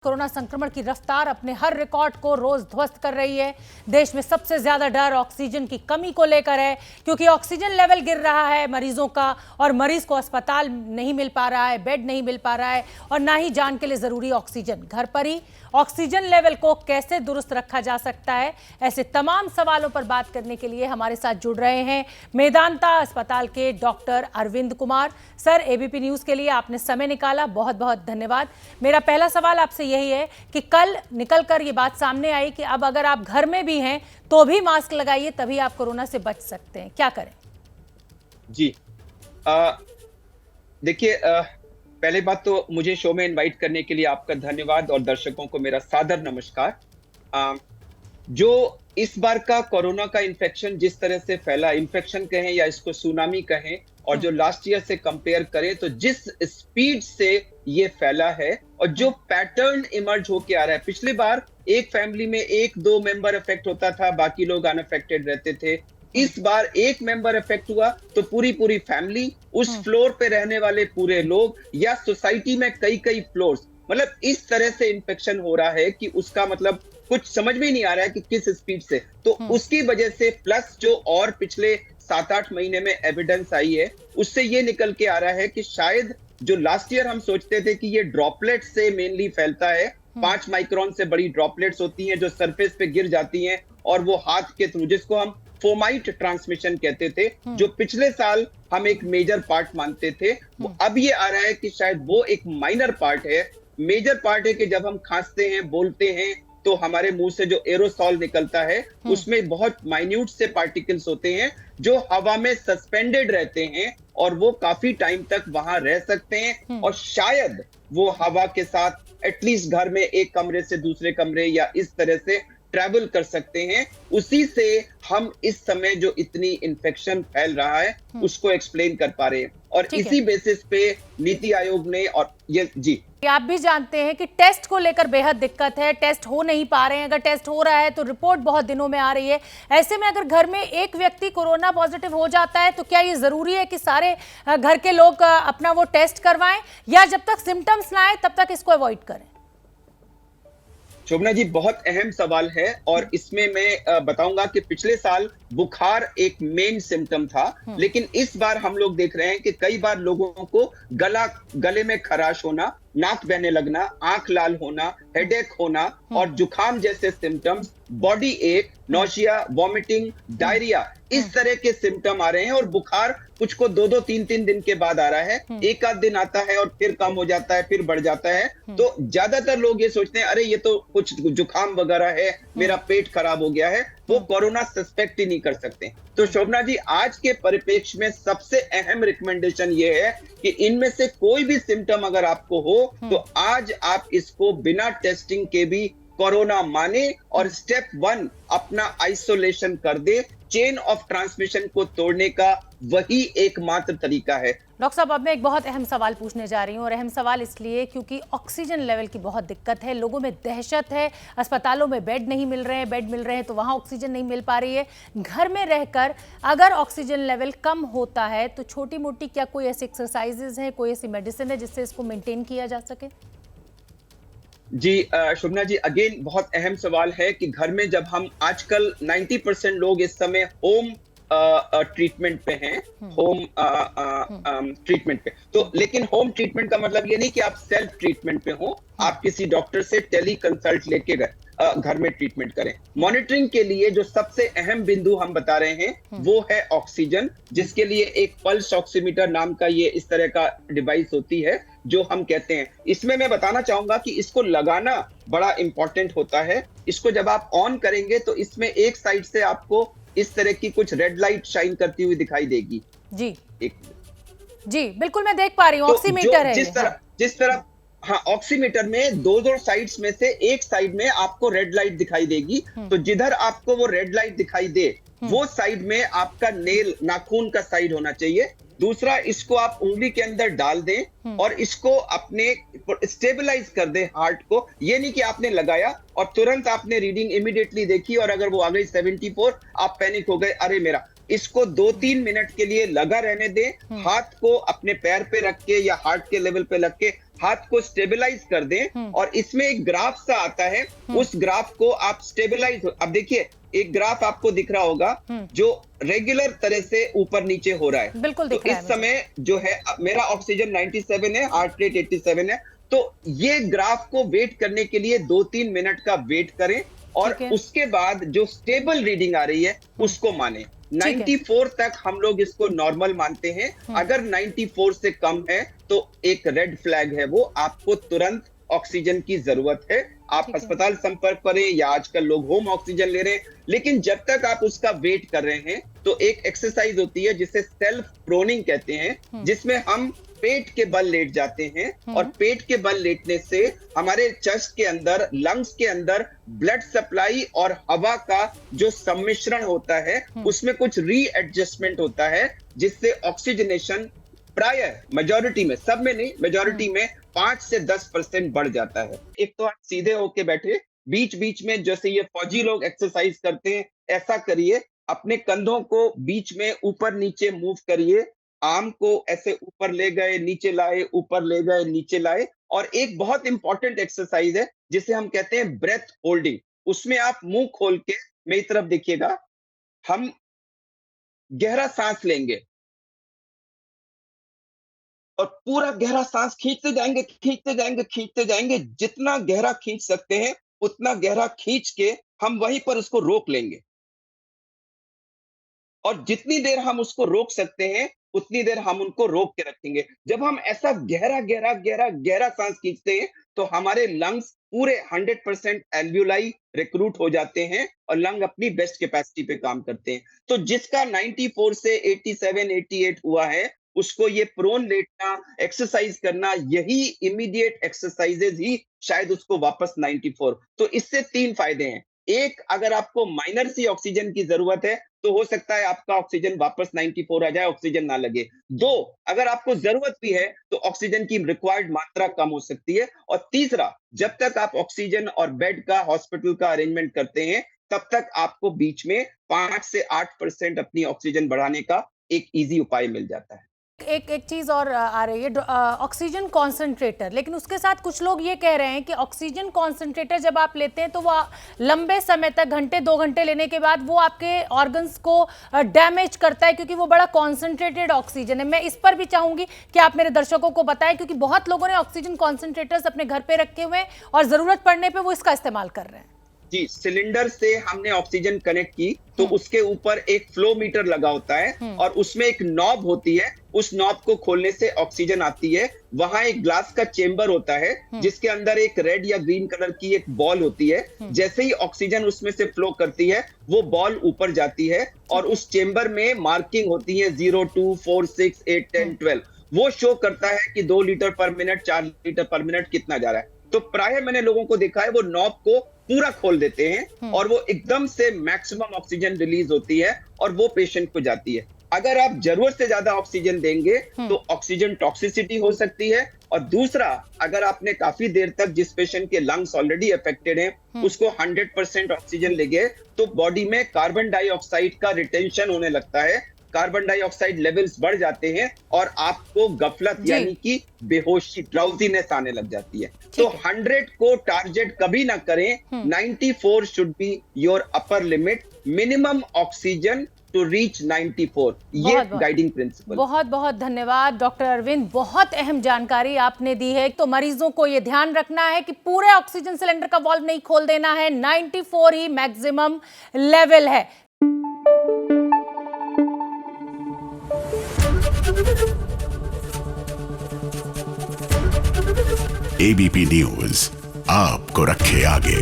Corona संक्रमण की रफ्तार अपने हर रिकॉर्ड को रोज ध्वस्त कर रही है। देश में सबसे ज्यादा डर ऑक्सीजन की कमी को लेकर है, क्योंकि ऑक्सीजन लेवल गिर रहा है मरीजों का और मरीज को अस्पताल नहीं मिल पा रहा है, बेड नहीं मिल पा रहा है और ना ही जान के लिए जरूरी ऑक्सीजन। घर पर ही ऑक्सीजन लेवल को कैसे दुरुस्त रखा जा सकता है, ऐसे तमाम सवालों पर बात करने के लिए हमारे साथ जुड़ रहे हैं मेदांता अस्पताल के doctor Arvind Kumar. Sir, ABP news के लिए आपने समय निकाला, बहुत बहुत धन्यवाद। मेरा पहला सवाल आपसे यही है कि कल निकलकर ये बात सामने आई कि अब अगर आप घर में भी हैं तो भी मास्क लगाइए, तभी आप कोरोना से बच सकते हैं, क्या करें? जी, देखिए, पहले बात तो मुझे शो में इनवाइट करने के लिए आपका धन्यवाद और दर्शकों को मेरा सादर नमस्कार। जो इस बार का कोरोना का इन्फेक्शन जिस तरह से फैला, इन्फेक्शन कहें या इसको सुनामी कहें, और जो लास्ट ईयर से कंपेयर करें तो जिस स्पीड से ये फैला है और जो पैटर्न इमर्ज होके आ रहा है, पिछली बार एक फैमिली में एक दो मेंबर अफेक्ट होता था, बाकी लोग अनअफेक्टेड रहते थे। इस बार एक मेंबर अफेक्ट हुआ तो पूरी फैमिली, उस फ्लोर पे रहने वाले पूरे लोग या सोसाइटी में कई फ्लोर्स, मतलब इस तरह से इन्फेक्शन हो रहा है कि उसका मतलब कुछ समझ में नहीं आ रहा है कि किस स्पीड से। तो उसकी वजह से प्लस जो और पिछले 7-8 महीने में एविडेंस आई है, उससे ये निकल के आ रहा है कि शायद जो लास्ट ईयर हम सोचते थे कि ये ड्रॉपलेट से मेनली फैलता है, 5 माइक्रोन से बड़ी ड्रॉपलेट्स होती हैं जो सरफेस पे गिर जाती हैं और वो हाथ के थ्रू, जिसको हम फोमाइट ट्रांसमिशन कहते थे, जो पिछले साल हम एक मेजर पार्ट मानते थे, वो अब ये आ रहा है कि शायद वो एक माइनर पार्ट है। मेजर पार्ट है कि जब हम खांसते हैं, बोलते हैं, तो हमारे मुंह से जो एरोसॉल निकलता है उसमें बहुत माइन्यूट से पार्टिकल्स होते हैं जो हवा में सस्पेंडेड रहते हैं और वो काफी टाइम तक वहां रह सकते हैं और शायद वो हवा के साथ एटलीस्ट घर में एक कमरे से दूसरे कमरे या इस तरह से ट्रैवल कर सकते हैं। उसी से हम इस समय जो इतनी इन्फेक्शन फैल रहा है उसको एक्सप्लेन कर पा रहे हैं और इसी बेसिस पे नीति आयोग ने, और ये जी आप भी जानते हैं कि टेस्ट को लेकर बेहद दिक्कत है, टेस्ट हो नहीं पा रहे हैं, अगर टेस्ट हो रहा है तो रिपोर्ट बहुत दिनों में आ रही है। ऐसे में अगर घर में एक व्यक्ति कोरोना पॉजिटिव हो जाता है तो क्या ये जरूरी है कि सारे घर के लोग अपना वो टेस्ट करवाएं, या जब तक सिम्टम्स ना आए तब तक इसको अवॉइड करें? शोभना जी, बहुत अहम सवाल है और इसमें मैं बताऊंगा कि पिछले साल बुखार एक मेन सिम्टम था, लेकिन इस बार हम लोग देख रहे हैं कि कई बार लोगों को गले में खराश होना, नाक बहने लगना, आंख लाल होना, हेडेक होना और जुकाम जैसे सिम्टम्स, बॉडी एक, नौशिया, वॉमिटिंग, डायरिया, इस तरह के सिम्टम आ रहे हैं और बुखार कुछ को 2-2, 3-3 दिन के बाद आ रहा है। एक आध दिन आता है और फिर कम हो जाता है, फिर बढ़ जाता है। तो ज्यादातर लोग ये सोचते हैं अरे ये तो कुछ जुकाम वगैरह है, मेरा पेट खराब हो गया है, वो कोरोना सस्पेक्ट ही नहीं कर सकते। तो शोभना जी, आज के परिप्रेक्ष्य में सबसे अहम रिकमेंडेशन ये है कि इनमें से कोई भी सिम्टम अगर आपको हो तो आज आप इसको बिना टेस्टिंग के भी कोरोना माने और स्टेप 1 अपना आइसोलेशन कर दे। चेन ऑफ ट्रांसमिशन को तोड़ने का वही एकमात्र तरीका है। डॉक्टर साहब, अब मैं एक बहुत अहम सवाल पूछने जा रही हूँ, और अहम सवाल इसलिए क्योंकि ऑक्सीजन लेवल की बहुत दिक्कत है, लोगों में दहशत है, अस्पतालों में बेड नहीं मिल रहे हैं, बेड मिल रहे हैं तो वहाँ ऑक्सीजन नहीं मिल पा रही है। घर में रहकर अगर ऑक्सीजन लेवल कम होता है तो छोटी मोटी क्या कोई ऐसी एक्सरसाइजेज है, कोई ऐसी मेडिसिन है जिससे इसको मेंटेन किया जा सके? जी शुभना जी, अगेन बहुत अहम सवाल है कि घर में जब हम आजकल 90% लोग इस समय होम ट्रीटमेंट पे हैं, होम ट्रीटमेंट पे, तो लेकिन होम ट्रीटमेंट का मतलब ये नहीं कि आप सेल्फ ट्रीटमेंट पे हो, आप किसी डॉक्टर से टेली कंसल्ट लेके घर में ट्रीटमेंट करें। मॉनिटरिंग के लिए जो सबसे अहम बिंदु हम बता रहे हैं वो है ऑक्सीजन, जिसके लिए एक पल्स ऑक्सीमीटर नाम का ये इस तरह का डिवाइस होती है जो हम कहते हैं। इसमें मैं बताना चाहूंगा कि इसको लगाना बड़ा इंपॉर्टेंट होता है। इसको जब आप ऑन करेंगे तो इसमें एक साइड से आपको इस तरह की कुछ रेड लाइट शाइन करती हुई दिखाई देगी। जी जी बिल्कुल, मैं देख पा रही हूँ, ऑक्सीमीटर है। जिस तरह हाँ, ऑक्सीमीटर में दो साइड्स में से एक साइड में आपको रेड लाइट दिखाई देगी, तो जिधर आपको वो रेड लाइट दिखाई दे वो साइड में आपका नेल, नाखून का साइड होना चाहिए। दूसरा, इसको आप उंगली के अंदर डाल दें और इसको अपने स्टेबलाइज कर दें हार्ट को। ये नहीं कि आपने लगाया और तुरंत आपने रीडिंग इमीडिएटली देखी और अगर वो आ गई 74 आप पैनिक हो गए, अरे मेरा। इसको 2-3 मिनट के लिए लगा रहने दें, हाथ को अपने पैर पे रख के या हार्ट के लेवल पे रख के हाथ को स्टेबलाइज कर दें और इसमें एक ग्राफ सा आता है, उस ग्राफ को आप स्टेबलाइज, अब देखिए एक ग्राफ आपको दिख रहा होगा जो रेगुलर तरह से ऊपर नीचे हो रहा है। बिल्कुल दिख तो रहा है इस समय जो है मेरा ऑक्सीजन 97 है, हार्ट रेट 87 है, तो ये ग्राफ को वेट करने के लिए 2-3 मिनट का वेट करें और उसके बाद जो स्टेबल रीडिंग आ रही है उसको माने। 94 तक हम लोग इसको नॉर्मल मानते हैं। अगर 94 से कम है तो एक रेड फ्लैग है, वो आपको तुरंत ऑक्सीजन की जरूरत है। आप अस्पताल संपर्क करें या आजकल लोग होम ऑक्सीजन ले रहे हैं, लेकिन जब तक आप उसका वेट कर रहे हैं तो एक एक्सरसाइज होती है जिसे सेल्फ प्रोनिंग कहते हैं, जिसमें हम पेट के बल लेट जाते हैं और पेट के बल लेटने से हमारे चेस्ट के अंदर, लंग्स के अंदर ब्लड सप्लाई और हवा का जो सम्मिश्रण होता है उसमें कुछ रीएडजस्टमेंट होता है, जिससे ऑक्सीजनेशन प्राय मेजॉरिटी में, सब में नहीं, मेजॉरिटी में 5 से 10% बढ़ जाता है। एक तो आप सीधे होके बैठे, बीच बीच में जैसे ये फौजी लोग एक्सरसाइज करते हैं ऐसा करिए, अपने कंधों को बीच में ऊपर नीचे मूव करिए, आर्म को ऐसे ऊपर ले गए नीचे लाए, ऊपर ले गए नीचे लाए। और एक बहुत इंपॉर्टेंट एक्सरसाइज है जिसे हम कहते हैं ब्रेथ होल्डिंग। उसमें आप मुंह खोल के मेरी तरफ देखिएगा, हम गहरा सांस लेंगे और पूरा गहरा सांस खींचते जाएंगे, खींचते जाएंगे, खींचते जाएंगे। जितना गहरा खींच सकते हैं उतना गहरा खींच के हम वहीं पर उसको रोक लेंगे और जितनी देर हम उसको रोक सकते हैं उतनी देर हम उनको रोक के रखेंगे। जब हम ऐसा गहरा गहरा गहरा गहरा सांस खींचते हैं तो हमारे लंग्स पूरे 100% एल्वियोलाई रिक्रूट हो जाते हैं और लंग अपनी बेस्ट कैपेसिटी पे काम करते हैं। तो जिसका 94 से 87, 88 हुआ है, उसको ये प्रोन लेटना, एक्सरसाइज करना, यही इमीडिएट एक्सरसाइजेज ही शायद उसको वापस 94। तो इससे 3 फायदे हैं। एक, अगर आपको माइनर सी ऑक्सीजन की जरूरत है तो हो सकता है आपका ऑक्सीजन वापस 94 आ जाए, ऑक्सीजन ना लगे। 2, अगर आपको जरूरत भी है तो ऑक्सीजन की रिक्वायर्ड मात्रा कम हो सकती है। और तीसरा, जब तक आप ऑक्सीजन और बेड का, हॉस्पिटल का अरेंजमेंट करते हैं तब तक आपको बीच में 5 से 8% अपनी ऑक्सीजन बढ़ाने का एक इजी उपाय मिल जाता है। एक चीज और आ रही है, ऑक्सीजन कॉन्सेंट्रेटर, लेकिन उसके साथ कुछ लोग ये कह रहे हैं कि ऑक्सीजन कॉन्सेंट्रेटर जब आप लेते हैं तो वो लंबे समय तक, घंटे 2 घंटे लेने के बाद वो आपके ऑर्गन्स को डैमेज करता है, क्योंकि वो बड़ा कॉन्सेंट्रेटेड ऑक्सीजन है। मैं इस पर भी चाहूंगी कि आप मेरे दर्शकों को बताएं, क्योंकि बहुत लोगों ने ऑक्सीजन कॉन्सेंट्रेटर्स अपने घर पे रखे हुए हैं और जरूरत पड़ने पर वो इसका इस्तेमाल कर रहे हैं। जी, सिलेंडर से हमने ऑक्सीजन कनेक्ट की तो उसके ऊपर एक फ्लो मीटर लगा होता है और उसमें एक नॉब होती है, उस नॉब को खोलने से ऑक्सीजन आती है। वहां एक ग्लास का चेंबर होता है जिसके अंदर एक रेड या ग्रीन कलर की एक बॉल होती है। जैसे ही ऑक्सीजन उसमें से फ्लो करती है वो बॉल ऊपर जाती है और उस चेंबर में मार्किंग होती है 0, 2, 4, 6, 8, 10, 12। वो शो करता है कि 2 लीटर पर मिनट, 4 लीटर पर मिनट कितना जा रहा है। तो प्राय मैंने लोगों को देखा है वो नॉब को पूरा खोल देते हैं और वो एकदम से मैक्सिमम ऑक्सीजन रिलीज होती है और वो पेशेंट को जाती है। अगर आप जरूरत से ज्यादा ऑक्सीजन देंगे तो ऑक्सीजन टॉक्सिसिटी हो सकती है। और दूसरा, अगर आपने काफी देर तक, जिस पेशेंट के लंग्स ऑलरेडी अफेक्टेड हैं, उसको 100% ऑक्सीजन ले गए तो बॉडी में कार्बन डाइऑक्साइड का रिटेंशन होने लगता है, कार्बन डाइऑक्साइड लेवल्स बढ़ जाते हैं और आपको गफलत यानी कि बेहोशी, ड्राउजीनेस आने लग जाती है। तो 100 को टारगेट कभी ना करें, 94 should be your upper limit, minimum oxygen to reach 94, ये गाइडिंग प्रिंसिपल। बहुत बहुत धन्यवाद डॉक्टर अरविंद, बहुत अहम जानकारी आपने दी है। तो मरीजों को ये ध्यान रखना है कि पूरे ऑक्सीजन सिलेंडर का वाल्व नहीं खोल देना है, 94 ही मैक्सिमम लेवल है। एबीपी न्यूज आपको रखे आगे।